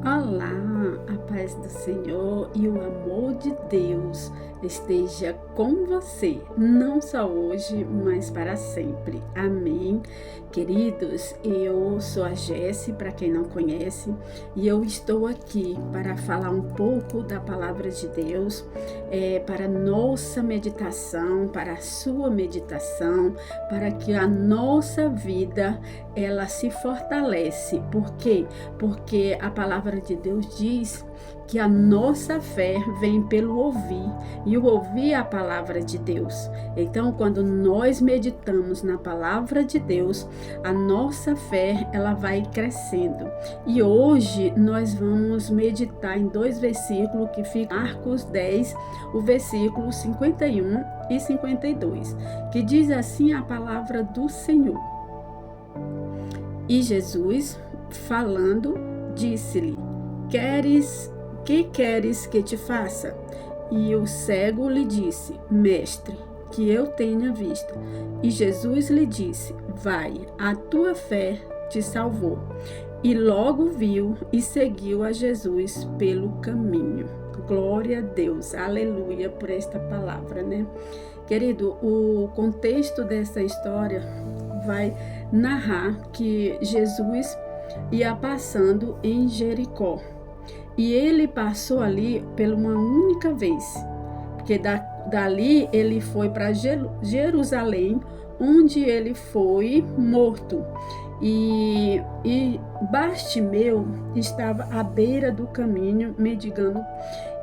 Olá, a paz do Senhor e o amor de Deus esteja com você, não só hoje, mas para sempre. Amém. Queridos, eu sou a Jessi, para quem não conhece, e eu estou aqui para falar um pouco da palavra de Deus, para nossa meditação, para a sua meditação, para que a nossa vida ela se fortalece. Por quê? Porque a palavra de Deus diz que a nossa fé vem pelo ouvir, e o ouvir a palavra de Deus. Então, quando nós meditamos na palavra de Deus, a nossa fé ela vai crescendo. E hoje nós vamos meditar em dois versículos que ficam em Marcos 10, o versículo 51 e 52, que diz assim a palavra do Senhor. E Jesus, falando, disse-lhe: que queres que te faça? E o cego lhe disse: Mestre, que eu tenha vista. E Jesus lhe disse: Vai, a tua fé te salvou. E logo viu e seguiu a Jesus pelo caminho. Glória a Deus, aleluia por esta palavra, né? Querido, o contexto dessa história vai narrar que Jesus ia passando em Jericó. E ele passou ali por uma única vez, porque dali ele foi para Jerusalém, onde ele foi morto. E Bartimeu estava à beira do caminho, mendigando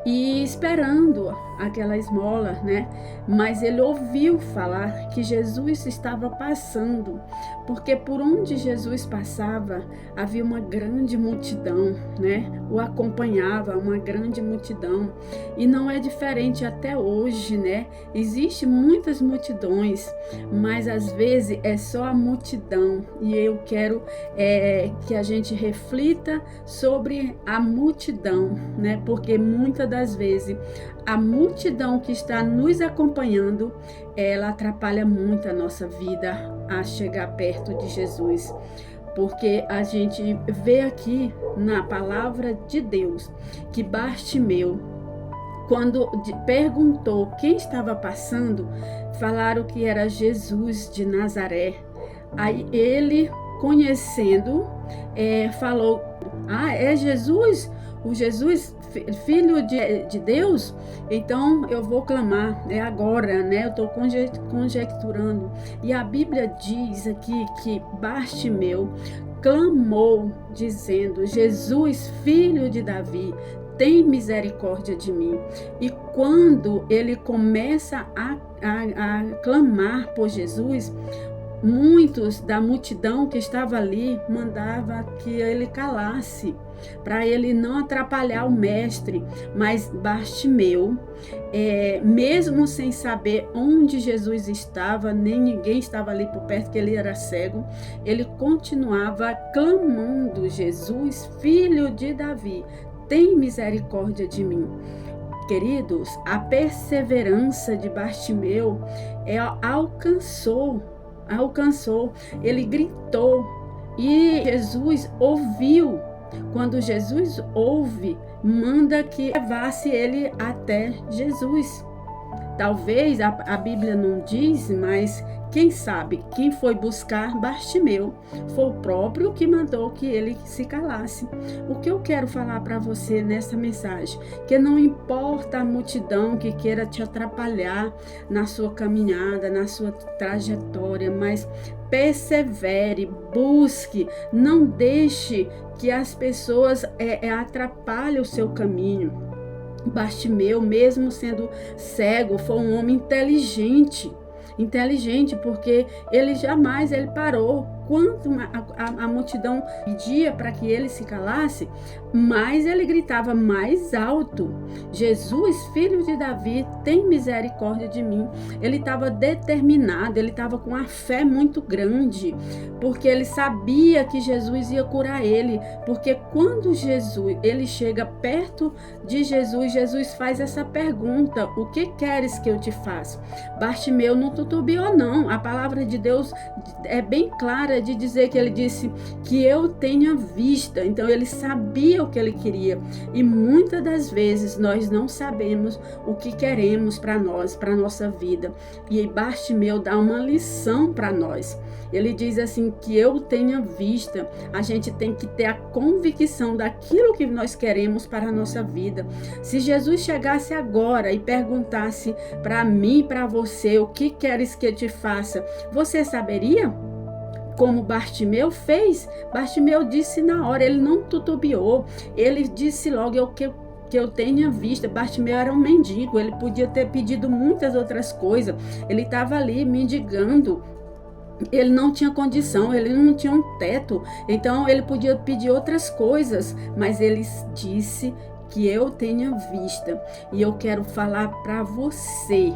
e esperando aquela esmola, né? Mas ele ouviu falar que Jesus estava passando, porque por onde Jesus passava havia uma grande multidão, né? O acompanhava uma grande multidão, e não é diferente até hoje, né? Existem muitas multidões, mas às vezes é só a multidão, e eu quero que a gente reflita sobre a multidão, né? Porque muitas das vezes a multidão que está nos acompanhando, ela atrapalha muito a nossa vida a chegar perto de Jesus. Porque a gente vê aqui na palavra de Deus que Bartimeu, quando perguntou quem estava passando, falaram que era Jesus de Nazaré. Aí ele, conhecendo, falou: é Jesus? O Jesus, filho de Deus? Então eu vou clamar, é agora, né? Eu estou conjecturando. E a Bíblia diz aqui que Bartimeu clamou, dizendo: Jesus, filho de Davi, tem misericórdia de mim. E quando ele começa a clamar por Jesus, muitos da multidão que estava ali mandava que ele calasse, para ele não atrapalhar o mestre. Mas Bartimeu, mesmo sem saber onde Jesus estava, nem ninguém estava ali por perto, que ele era cego, ele continuava clamando: Jesus, filho de Davi, tem misericórdia de mim. Queridos, a perseverança de Bartimeu alcançou, ele gritou, e Jesus ouviu. Quando Jesus ouve, manda que levasse ele até Jesus. Talvez a Bíblia não diz, mas quem sabe quem foi buscar Bartimeu foi o próprio que mandou que ele se calasse. O que eu quero falar para você nessa mensagem? Que não importa a multidão que queira te atrapalhar na sua caminhada, na sua trajetória, mas persevere, busque, não deixe que as pessoas atrapalhem o seu caminho. Bartimeu, mesmo sendo cego, foi um homem inteligente, porque ele parou. Quanto a multidão pedia para que ele se calasse, mais ele gritava mais alto: Jesus, filho de Davi, tem misericórdia de mim. Ele estava determinado, ele estava com a fé muito grande, porque ele sabia que Jesus ia curar ele. Porque quando ele chega perto de Jesus, Jesus faz essa pergunta: o que queres que eu te faça? Bartimeu não titubeou, não. A palavra de Deus é bem clara para de dizer que ele disse que eu tenha vista. Então ele sabia o que ele queria. E muitas das vezes nós não sabemos o que queremos para nós, para nossa vida. E Bartimeu dá uma lição para nós. Ele diz assim, que eu tenha vista. A gente tem que ter a convicção daquilo que nós queremos para a nossa vida. Se Jesus chegasse agora e perguntasse para mim e para você, o que queres que eu te faça? Você saberia? Como Bartimeu fez? Bartimeu disse na hora, ele não titubeou. Ele disse logo, que eu tenha vista. Bartimeu era um mendigo, ele podia ter pedido muitas outras coisas. Ele estava ali mendigando. Ele não tinha condição, ele não tinha um teto, então ele podia pedir outras coisas, mas ele disse que eu tenha vista. E eu quero falar para você,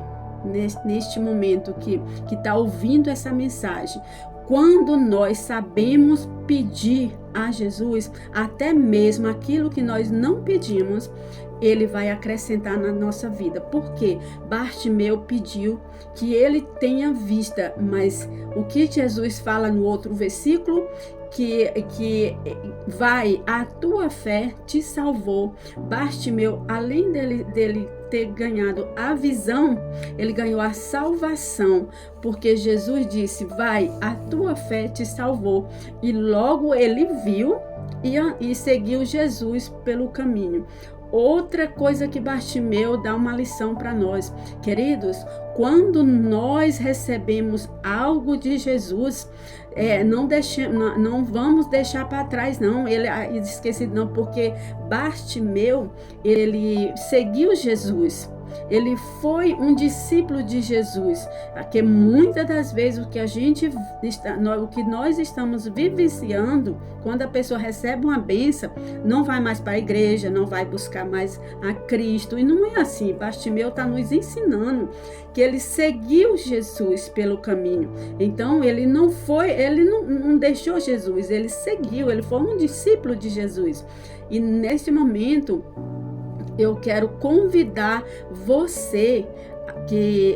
neste momento que está ouvindo essa mensagem, quando nós sabemos pedir a Jesus, até mesmo aquilo que nós não pedimos, ele vai acrescentar na nossa vida. Porque Bartimeu pediu que ele tenha vista, mas o que Jesus fala no outro versículo, que vai, a tua fé te salvou. Bartimeu, além dele ter ganhado a visão, ele ganhou a salvação, porque Jesus disse, vai, a tua fé te salvou. E logo ele viu e seguiu Jesus pelo caminho. Outra coisa que Bartimeu dá uma lição para nós, queridos, quando nós recebemos algo de Jesus, não vamos deixar para trás, não, ele esquecido não, porque Bartimeu, ele seguiu Jesus. Ele foi um discípulo de Jesus, porque muitas das vezes o que nós estamos vivenciando, quando a pessoa recebe uma bênção, não vai mais para a igreja, não vai buscar mais a Cristo, e não é assim. Bartimeu está nos ensinando que ele seguiu Jesus pelo caminho. Então ele não deixou Jesus, ele seguiu, ele foi um discípulo de Jesus. E neste momento eu quero convidar você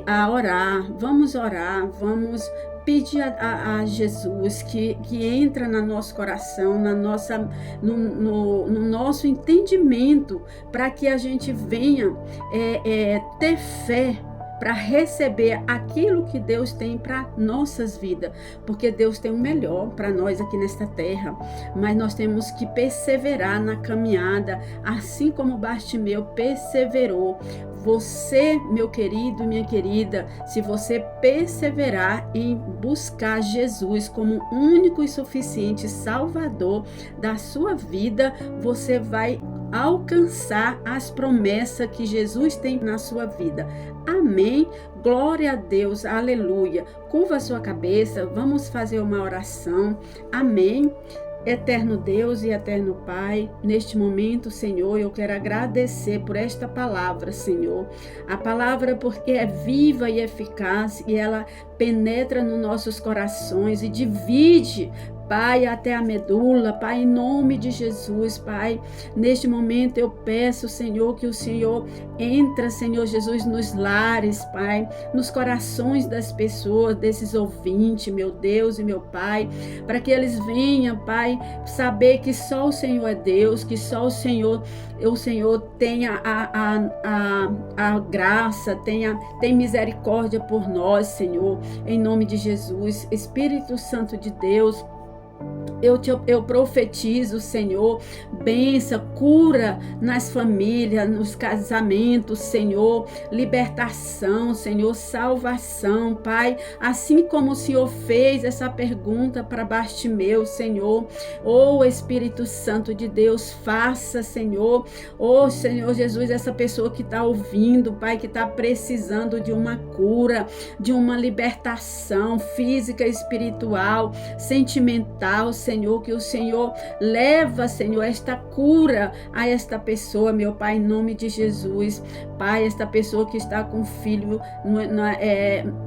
a orar. Vamos orar, vamos pedir a Jesus que entra no nosso coração, no nosso entendimento, para que a gente venha ter fé para receber aquilo que Deus tem para nossas vidas, porque Deus tem o melhor para nós aqui nesta terra, mas nós temos que perseverar na caminhada, assim como Bartimeu perseverou. Você, meu querido, minha querida, se você perseverar em buscar Jesus como único e suficiente Salvador da sua vida, você vai alcançar as promessas que Jesus tem na sua vida. Amém? Glória a Deus, aleluia. Curva a sua cabeça, vamos fazer uma oração. Amém? Eterno Deus e eterno Pai, neste momento, Senhor, eu quero agradecer por esta palavra, Senhor. A palavra porque é viva e eficaz e ela penetra nos nossos corações e divide, Pai, até a medula, Pai, em nome de Jesus, Pai. Neste momento eu peço, Senhor, que o Senhor entra, Senhor Jesus, nos lares, Pai, nos corações das pessoas, desses ouvintes, meu Deus e meu Pai, para que eles venham, Pai, saber que só o Senhor é Deus, que só o Senhor tenha a graça, tem misericórdia por nós, Senhor, em nome de Jesus. Espírito Santo de Deus, eu profetizo, Senhor, bênção, cura nas famílias, nos casamentos, Senhor, libertação, Senhor, salvação, Pai, assim como o Senhor fez essa pergunta para Bartimeu, Senhor, Espírito Santo de Deus, faça, Senhor, Senhor Jesus, essa pessoa que está ouvindo, Pai, que está precisando de uma cura, de uma libertação física, espiritual, sentimental, Senhor, que o Senhor leva, Senhor, esta cura a esta pessoa, meu Pai, em nome de Jesus. Pai, esta pessoa que está com filho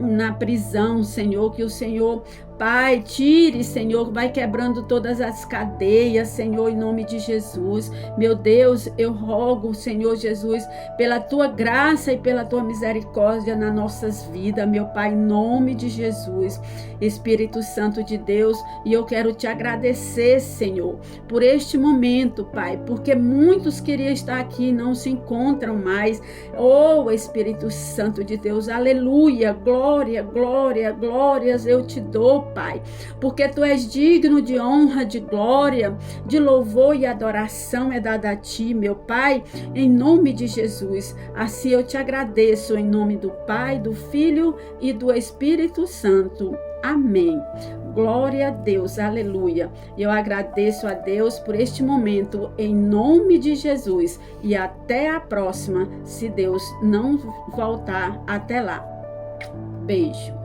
na prisão, Senhor, que o Senhor Pai, tire, Senhor, vai quebrando todas as cadeias, Senhor, em nome de Jesus. Meu Deus, eu rogo, Senhor Jesus, pela tua graça e pela tua misericórdia nas nossas vidas, meu Pai, em nome de Jesus. Espírito Santo de Deus, e eu quero te agradecer, Senhor, por este momento, Pai, porque muitos queriam estar aqui e não se encontram mais. Oh, Espírito Santo de Deus, aleluia, glória, glória, glórias eu te dou, Pai, porque tu és digno de honra, de glória, de louvor e adoração é dada a ti, meu Pai, em nome de Jesus. Assim eu te agradeço, em nome do Pai, do Filho e do Espírito Santo. Amém. Glória a Deus, aleluia. Eu agradeço a Deus por este momento, em nome de Jesus. E até a próxima, se Deus não voltar até lá. Beijo.